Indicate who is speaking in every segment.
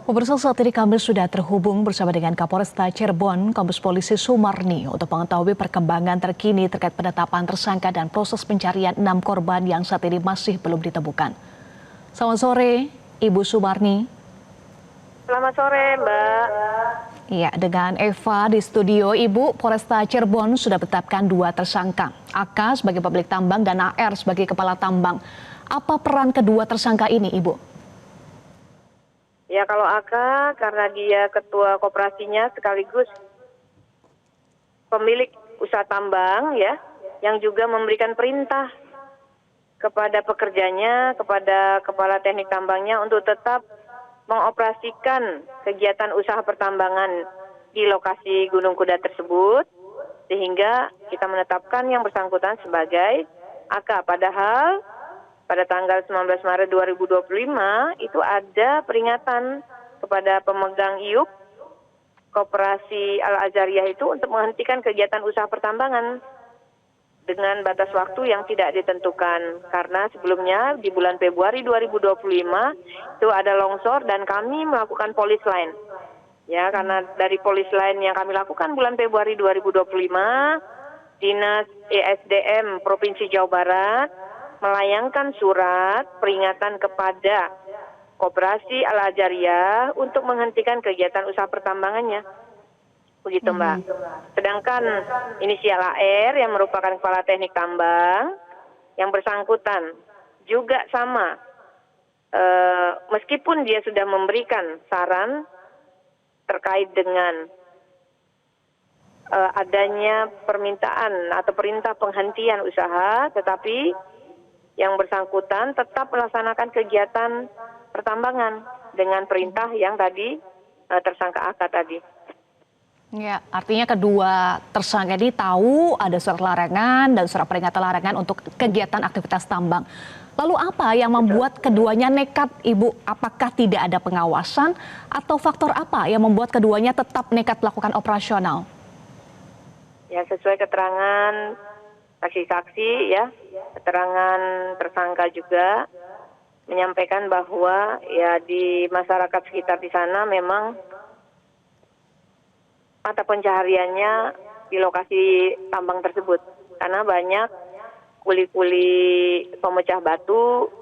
Speaker 1: Pemirsa, saat ini kami sudah terhubung bersama dengan Kapolresta Cirebon, Kombes Polisi Sumarni untuk mengetahui perkembangan terkini terkait penetapan tersangka dan proses pencarian 6 korban yang saat ini masih belum ditemukan. Selamat sore, Ibu Sumarni.
Speaker 2: Selamat sore, Mbak.
Speaker 1: Iya, dengan Eva di studio, Ibu, Polresta Cirebon sudah menetapkan 2 tersangka, AK sebagai pemilik tambang dan AR sebagai kepala tambang. Apa peran kedua tersangka ini, Ibu?
Speaker 2: Ya, kalau AK karena dia ketua koperasinya sekaligus pemilik usaha tambang ya, yang juga memberikan perintah kepada pekerjanya, kepada kepala teknik tambangnya untuk tetap mengoperasikan kegiatan usaha pertambangan di lokasi Gunung Kuda tersebut, sehingga kita menetapkan yang bersangkutan sebagai AK. Padahal pada tanggal 19 Maret 2025 itu ada peringatan kepada pemegang IUP Koperasi Al-Azhariyah itu untuk menghentikan kegiatan usaha pertambangan dengan batas waktu yang tidak ditentukan. Karena sebelumnya di bulan Februari 2025 itu ada longsor dan kami melakukan polis line. Ya, karena dari polis line yang kami lakukan bulan Februari 2025, Dinas ESDM Provinsi Jawa Barat melayangkan surat peringatan kepada Koperasi Al-Azhariyah untuk menghentikan kegiatan usaha pertambangannya. Begitu, Mbak. Sedangkan inisial AR yang merupakan kepala teknik tambang yang bersangkutan juga sama. Meskipun dia sudah memberikan saran terkait dengan adanya permintaan atau perintah penghentian usaha, tetapi yang bersangkutan tetap melaksanakan kegiatan pertambangan dengan perintah yang tadi tersangka AK tadi.
Speaker 1: Ya, artinya kedua tersangka ini tahu ada surat larangan dan surat peringatan larangan untuk kegiatan aktivitas tambang. Lalu apa yang membuat keduanya nekat, Ibu? Apakah tidak ada pengawasan atau faktor apa yang membuat keduanya tetap nekat melakukan operasional?
Speaker 2: Ya, sesuai keterangan saksi-saksi ya, keterangan tersangka juga menyampaikan bahwa ya di masyarakat sekitar di sana memang mata pencahariannya di lokasi tambang tersebut karena banyak kuli-kuli pemecah batu,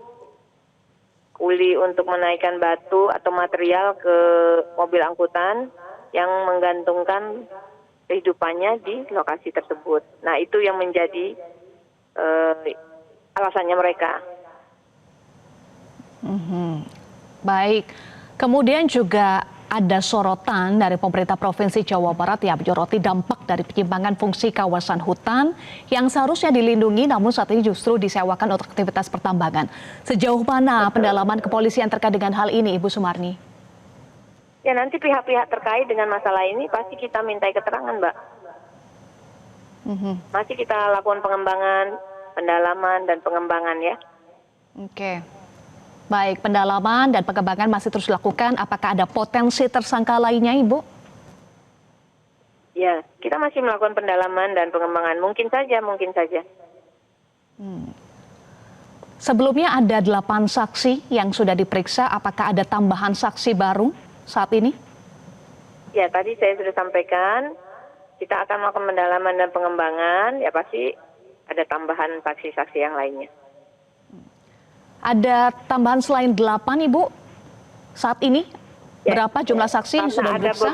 Speaker 2: kuli untuk menaikkan batu atau material ke mobil angkutan yang menggantungkan kehidupannya di lokasi tersebut. Nah, itu yang menjadi alasannya mereka.
Speaker 1: Baik, kemudian juga ada sorotan dari pemerintah Provinsi Jawa Barat yang menyoroti dampak dari penyimpangan fungsi kawasan hutan yang seharusnya dilindungi namun saat ini justru disewakan untuk aktivitas pertambangan. Sejauh mana pendalaman kepolisian terkait dengan hal ini, Ibu Sumarni?
Speaker 2: Ya, nanti pihak-pihak terkait dengan masalah ini pasti kita mintai keterangan, Mbak. Masih kita lakukan pengembangan, pendalaman, dan pengembangan ya.
Speaker 1: Oke. Baik, pendalaman dan pengembangan masih terus dilakukan. Apakah ada potensi tersangka lainnya, Ibu?
Speaker 2: Ya, kita masih melakukan pendalaman dan pengembangan. Mungkin saja, mungkin saja.
Speaker 1: Sebelumnya ada 8 saksi yang sudah diperiksa. Apakah ada tambahan saksi baru saat ini?
Speaker 2: Ya, tadi saya sudah sampaikan, kita akan melakukan pendalaman dan pengembangan, ya pasti ada tambahan saksi-saksi yang lainnya.
Speaker 1: Ada tambahan selain 8, Ibu, saat ini?
Speaker 2: Ya,
Speaker 1: berapa jumlah saksi yang sudah diperiksa?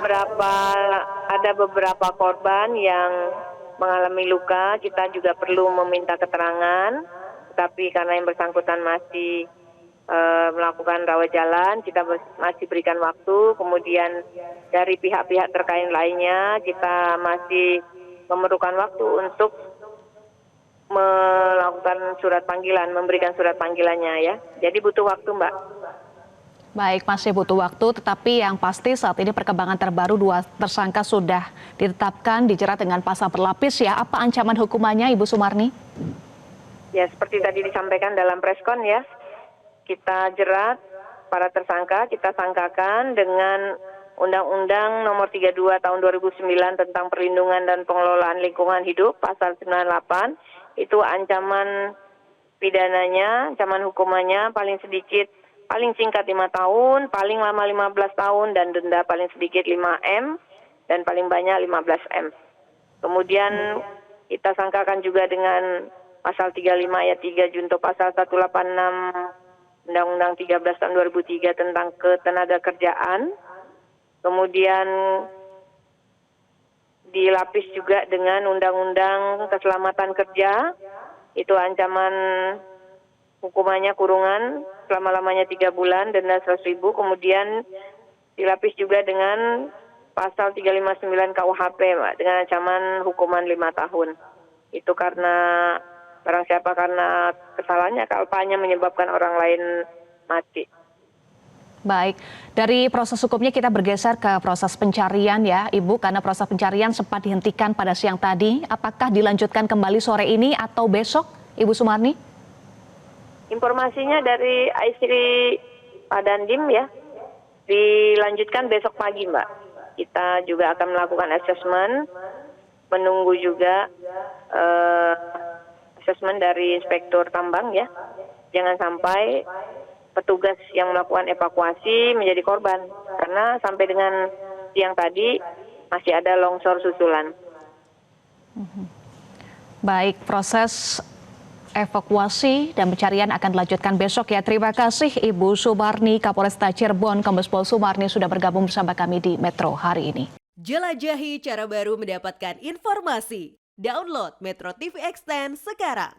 Speaker 2: Ada beberapa korban yang mengalami luka, kita juga perlu meminta keterangan, tapi karena yang bersangkutan masih melakukan rawat jalan, kita masih berikan waktu. Kemudian dari pihak-pihak terkait lainnya, kita masih memerlukan waktu untuk melakukan surat panggilan, memberikan surat panggilannya ya. Jadi butuh waktu, Mbak.
Speaker 1: Baik, masih butuh waktu, tetapi yang pasti saat ini perkembangan terbaru 2 tersangka sudah ditetapkan dijerat dengan pasal berlapis ya. Apa ancaman hukumannya, Ibu Sumarni?
Speaker 2: Ya, seperti tadi disampaikan dalam preskon ya. Kita jerat para tersangka, kita sangkakan dengan Undang-Undang Nomor 32 Tahun 2009 tentang Perlindungan dan Pengelolaan Lingkungan Hidup, Pasal 98, itu ancaman pidananya, ancaman hukumannya paling sedikit paling singkat 5 tahun, paling lama 15 tahun, dan denda paling sedikit 5M, dan paling banyak 15M. Kemudian kita sangkakan juga dengan pasal 35 ayat 3 junto pasal 186 Undang-Undang 13 tahun 2003 tentang ketenaga kerjaan. Kemudian dilapis juga dengan Undang-Undang Keselamatan Kerja, itu ancaman hukumannya kurungan selama-lamanya 3 bulan, denda 100.000. Kemudian dilapis juga dengan pasal 359 KUHP, Mbak, dengan ancaman hukuman 5 tahun. Itu karena barang siapa karena kesalahannya, kalpanya menyebabkan orang lain mati.
Speaker 1: Baik, dari proses hukumnya kita bergeser ke proses pencarian ya Ibu, karena proses pencarian sempat dihentikan pada siang tadi. Apakah dilanjutkan kembali sore ini atau besok, Ibu Sumarni?
Speaker 2: Informasinya dari Aisri Pak Dandim ya, dilanjutkan besok pagi, Mbak. Kita juga akan melakukan asesmen, menunggu juga asesmen dari Inspektur Tambang ya. Jangan sampai petugas yang melakukan evakuasi menjadi korban, karena sampai dengan siang tadi masih ada longsor susulan.
Speaker 1: Baik, proses evakuasi dan pencarian akan dilanjutkan besok ya. Terima kasih Ibu Sumarni, Kapolresta Cirebon, Kombes Pol Sumarni sudah bergabung bersama kami di Metro hari ini.
Speaker 3: Jelajahi cara baru mendapatkan informasi. Download Metro TV Extend sekarang.